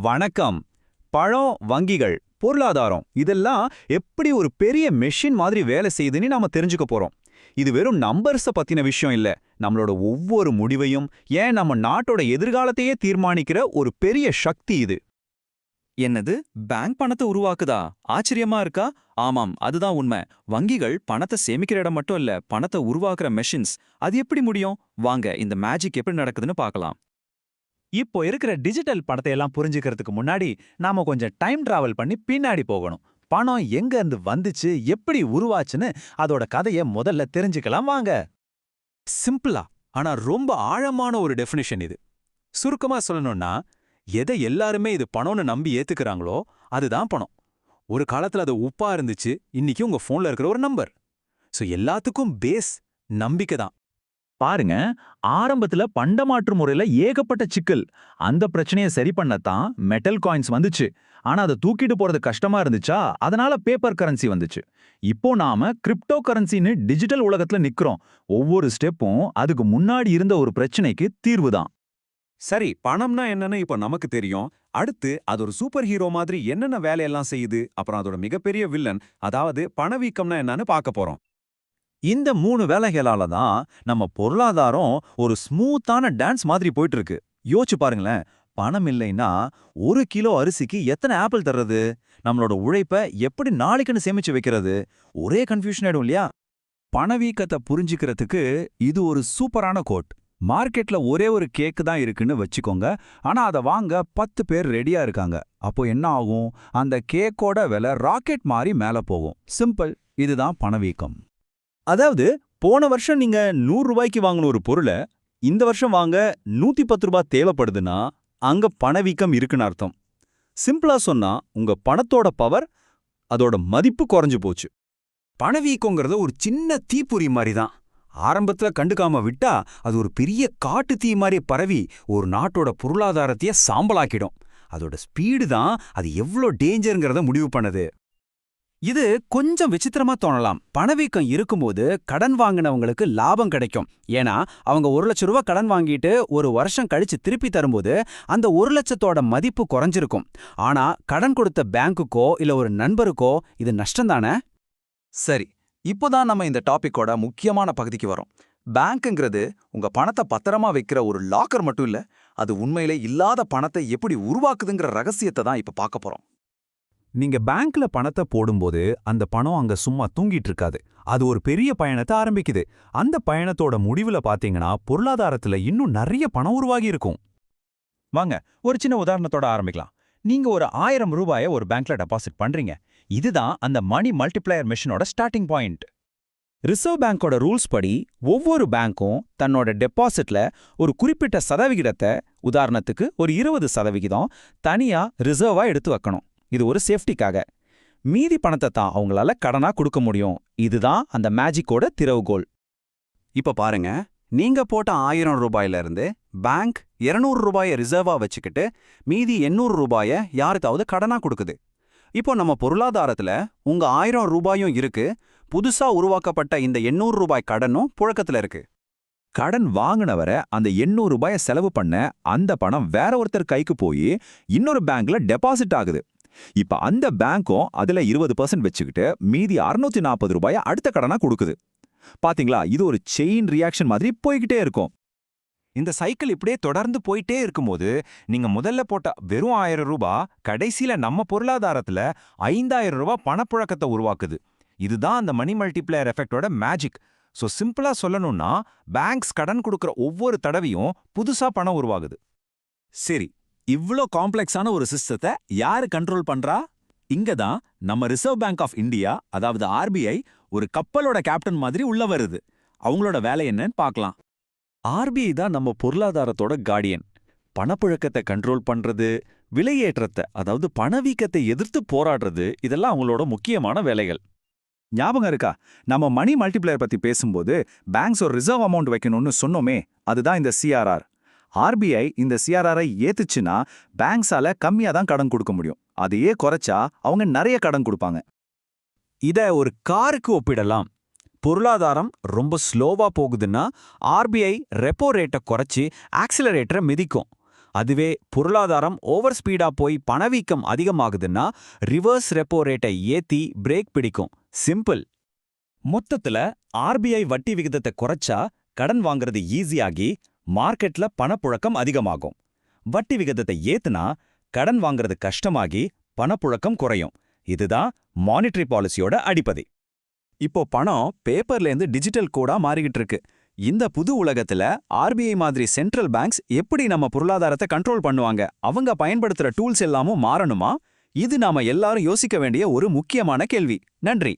வணக்கம். பழம், வங்கிகள், பொருளாதாரம் இதெல்லாம் எப்படி ஒரு பெரிய மெஷின் மாதிரி வேலை செய்யுதுன்னு நாம தெரிஞ்சுக்க போறோம். இது வெறும் நம்பர்ஸ பத்தின விஷயம் இல்ல. நம்மளோட ஒவ்வொரு முடிவையும், ஏன் நம்ம நாட்டோட எதிர்காலத்தையே தீர்மானிக்கிற ஒரு பெரிய சக்தி இது. என்னது, பேங்க் பணத்தை உருவாக்குதா? ஆச்சரியமா இருக்கா? ஆமாம், அதுதான் உண்மை. வங்கிகள் பணத்தை சேமிக்கிற இடம் மட்டும் இல்ல, பணத்தை உருவாக்குற மெஷின்ஸ். அது எப்படி முடியும்? வாங்க இந்த மேஜிக் எப்படி நடக்குதுன்னு பார்க்கலாம். இப்போ இருக்கிற டிஜிட்டல் பணத்தை எல்லாம் புரிஞ்சுக்கிறதுக்கு முன்னாடி நாம கொஞ்சம் டைம் டிராவல் பண்ணி பின்னாடி போகணும். பணம் எங்க இருந்து வந்துச்சு, எப்படி உருவாச்சுன்னு அதோட கதையை முதல்ல தெரிஞ்சுக்கலாம் வாங்க. சிம்பிளா ஆனா ரொம்ப ஆழமான ஒரு டெஃபினிஷன் இது. சுருக்கமா சொல்லணும்னா, எதை எல்லாருமே இது பணம்னு நம்பி ஏத்துக்கிறாங்களோ அதுதான் பணம். ஒரு காலத்துல அது உப்பா இருந்துச்சு, இன்னைக்கு உங்க போன்ல இருக்கிற ஒரு நம்பர். சோ எல்லாத்துக்கும் பேஸ் நம்பிக்கை தான். பாருங்க, ஆரம்பத்துல பண்டமாற்று முறையில ஏகப்பட்ட சிக்கல். அந்த பிரச்சனையை சரி பண்ணத்தான் மெட்டல் காயின்ஸ் வந்துச்சு. ஆனா அதை தூக்கிட்டு போறது கஷ்டமா இருந்துச்சா, அதனால பேப்பர் கரன்சி வந்துச்சு. இப்போ நாம கிரிப்டோ கரன்சின்னு டிஜிட்டல் உலகத்துல நிக்கிறோம். ஒவ்வொரு ஸ்டெப்பும் அதுக்கு முன்னாடி இருந்த ஒரு பிரச்சனைக்கு தீர்வு தான். சரி, பணம்னா என்னன்னு இப்ப நமக்கு தெரியும். அடுத்து அது ஒரு சூப்பர் ஹீரோ மாதிரி என்னென்ன வேலையெல்லாம் செய்யுது, அப்புறம் அதோட மிகப்பெரிய வில்லன், அதாவது பணவீக்கம்னா என்னன்னு பார்க்க போறோம். இந்த 3 வேலைகளால தான் நம்ம பொருளாதாரம் ஒரு ஸ்மூத்தான டான்ஸ் மாதிரி போயிட்டு இருக்கு. யோசிச்சு பாருங்களேன், பணம் இல்லைன்னா 1 கிலோ அரிசிக்கு எத்தனை ஆப்பிள் தர்றது? நம்மளோட உழைப்ப எப்படி நாளைக்குன்னு சேமிச்சு வைக்கிறது? ஒரே கன்ஃபியூஷன் ஆயிடும் இல்லையா? பணவீக்கத்தை புரிஞ்சுக்கிறதுக்கு இது ஒரு சூப்பரான கோட். மார்க்கெட்ல ஒரே ஒரு கேக்கு தான் இருக்குன்னு வச்சுக்கோங்க. ஆனா அதை வாங்க 10 பேர் ரெடியா இருக்காங்க. அப்போ என்ன ஆகும்? அந்த கேக்கோட விலை ராக்கெட் மாதிரி மேல போகும். சிம்பிள். இதுதான் பணவீக்கம். அதாவது, போன வருஷம் நீங்க 100 ரூபாய்க்கு வாங்கின ஒரு பொருளை இந்த வருஷம் வாங்க 110 ரூபாய் தேவைப்படுதுன்னா அங்க பணவீக்கம் இருக்குன்னு அர்த்தம். சிம்பிளா சொன்னா, உங்க பணத்தோட பவர், அதோட மதிப்பு குறைஞ்சு போச்சு. பணவீக்கங்கிறது ஒரு சின்ன தீப்பொறி மாதிரி தான். ஆரம்பத்துல கண்டுக்காம விட்டா அது ஒரு பெரிய காட்டு தீ மாதிரி பரவி ஒரு நாட்டோட பொருளாதாரத்தையே சாம்பலாக்கிடும். அதோட ஸ்பீடு தான் அது எவ்வளோ டேஞ்சருங்கிறத முடிவு பண்ணுது. இது கொஞ்சம் விசித்திரமா தோணலாம். பணவீக்கம் இருக்கும்போது கடன் வாங்கினவங்களுக்கு லாபம் கிடைக்கும். ஏன்னா அவங்க 1 லட்சம் ரூபாய் கடன் வாங்கிட்டு ஒரு வருஷம் கழிச்சு திருப்பி தரும்போது அந்த 1 லட்சத்தோட மதிப்பு குறைஞ்சிருக்கும். ஆனா கடன் கொடுத்த பேங்குக்கோ இல்ல ஒரு நண்பருக்கோ இது நஷ்டம் தானே? சரி, இப்போதான் நம்ம இந்த டாபிக்கோட முக்கியமான பகுதிக்கு வரோம். பேங்க்குங்கிறது உங்க பணத்தை பத்திரமா வைக்கிற ஒரு லாக்கர் மட்டும் இல்ல, அது உண்மையிலே இல்லாத பணத்தை எப்படி உருவாக்குதுங்கிற ரகசியத்தை தான் இப்ப பார்க்க போறோம். நீங்க பேங்க்ல பணத்தை போடும்போது அந்த பணம் அங்க சும்மா தூங்கிட்டு இருக்காது. அது ஒரு பெரிய பயணத்தை ஆரம்பிக்குது. அந்த பயணத்தோட முடிவுல பாத்தீங்கன்னா பொருளாதாரத்துல இன்னும் நிறைய பணம் உருவாகி இருக்கும். வாங்க, ஒரு சின்ன உதாரணத்தோட ஆரம்பிக்கலாம். நீங்க ஒரு 1000 ரூபாயை ஒரு பேங்க்ல டெபாசிட் பண்றீங்க. இதுதான் அந்த மணி மல்டிப்ளையர் மிஷினோட ஸ்டார்டிங் பாயிண்ட். ரிசர்வ் பேங்கோட ரூல்ஸ் படி ஒவ்வொரு பேங்க்கும் தன்னோட டெபாசிட்ல ஒரு குறிப்பிட்ட சதவிகிதத்தை, உதாரணத்துக்கு ஒரு 20% தனியா ரிசர்வா எடுத்து வைக்கணும். இது ஒரு சேஃப்டிக்காக. மீதி பணத்தை தான் அவங்களால கடனா கொடுக்க முடியும். இதுதான் அந்த மேஜிக்கோட திறவுகோல். இப்ப பாருங்க, நீங்க போட்ட 1000 ரூபாயில இருந்து பேங்க் 200 ரூபாயை ரிசர்வா வச்சுக்கிட்டு மீதி 800 ரூபாயை யாருக்காவது கடனா கொடுக்குது. இப்போ நம்ம பொருளாதாரத்துல உங்க 1000 ரூபாயும் இருக்கு, புதுசா உருவாக்கப்பட்ட இந்த 800 ரூபாய் கடனும் புழக்கத்துல இருக்கு. கடன் வாங்கினவரை அந்த 800 ரூபாயை செலவு பண்ண அந்த பணம் வேற ஒருத்தர் கைக்கு போய் இன்னொரு பேங்க்ல டெபாசிட் ஆகுது. இப்ப அந்த பேங்க்கும் அதுல 20% வச்சுக்கிட்டு மீதி 640 ரூபாயை அடுத்த கடனா கொடுக்குது. பாத்தீங்களா, இது ஒரு செயின் ரியாக்ஷன் மாதிரி போய்கிட்டே இருக்கும். இந்த சைக்கிள் இப்படியே தொடர்ந்து போயிட்டே இருக்கும்போது, நீங்க முதல்ல போட்ட வெறும் 1000 ரூபாய் கடைசியில நம்ம பொருளாதாரத்துல 5000 ரூபாய் பணப்புழக்கத்தை உருவாக்குது. இதுதான் அந்த மணி மல்டிப்ளையர் எஃபெக்டோட மேஜிக். சோ சிம்பிளா சொல்லணும்னா, பேங்க்ஸ் கடன் கொடுக்கற ஒவ்வொரு தடவையும் புதுசா பணம் உருவாகுது. சரி, இவ்ளோ காம்ப்ளெக்ஸான ஒரு சிஸ்டத்தை யாரு கண்ட்ரோல் பண்றா? இங்க தான் நம்ம ரிசர்வ் பேங்க் ஆஃப் இந்தியா, அதாவது ஆர்பிஐ, ஒரு கப்பலோட கேப்டன் மாதிரி உள்ள வருது. அவங்களோட வேலை என்னன்னு பார்க்கலாம். ஆர்பிஐ தான் நம்ம பொருளாதாரத்தோட கார்டியன். பணப்புழக்கத்தை கண்ட்ரோல் பண்றது, விலையேற்றத்தை, அதாவது பணவீக்கத்தை எதிர்த்து போராடுறது, இதெல்லாம் அவங்களோட முக்கியமான வேலைகள். ஞாபகம் இருக்கா? நம்ம மணி மல்டிப்ளையர் பத்தி பேசும்போது பேங்க்ஸ் ஒரு ரிசர்வ் அமௌண்ட் வைக்கணும்னு சொன்னோமே, அதுதான் இந்த சிஆர்ஆர். ஆர்பிஐ இந்த சிஆர்ஆரை ஏத்துச்சுன்னா பேங்க்ஸால கம்மியா தான் கடன் கொடுக்க முடியும். அதையே குறைச்சா அவங்க நிறைய கடன் கொடுப்பாங்க. இத ஒரு காருக்கு ஒப்பிடலாம். பொருளாதாரம் ரொம்ப ஸ்லோவா போகுதுன்னா ஆர்பிஐ ரெப்போ ரேட்டை குறைச்சி ஆக்சிலரேட்டரை மிதிக்கும். அதுவே பொருளாதாரம் ஓவர் ஸ்பீடா போய் பணவீக்கம் அதிகமாகுதுன்னா ரிவர்ஸ் ரெப்போ ரேட்டை ஏத்தி பிரேக் பிடிக்கும். சிம்பிள். மொத்தத்துல ஆர்பிஐ வட்டி விகிதத்தை குறைச்சா கடன் வாங்குறது ஈஸியாகி மார்க்கெட்ல பணப்புழக்கம் அதிகமாகும். வட்டி விகிதத்தை ஏத்துனா கடன் வாங்குறது கஷ்டமாகி பணப்புழக்கம் குறையும். இதுதான் மானிட்டரி பாலிசியோட அடிப்படை. இப்போ பணம் பேப்பர்லேருந்து டிஜிட்டல் கோடா மாறிக்கிட்டு இருக்கு. இந்த புது உலகத்துல ஆர்பிஐ மாதிரி சென்ட்ரல் பேங்க்ஸ் எப்படி நம்ம பொருளாதாரத்தை கண்ட்ரோல் பண்ணுவாங்க? அவங்க பயன்படுத்துற டூல்ஸ் எல்லாமும் மாறணுமா? இது நாம எல்லாரும் யோசிக்க வேண்டிய ஒரு முக்கியமான கேள்வி. நன்றி.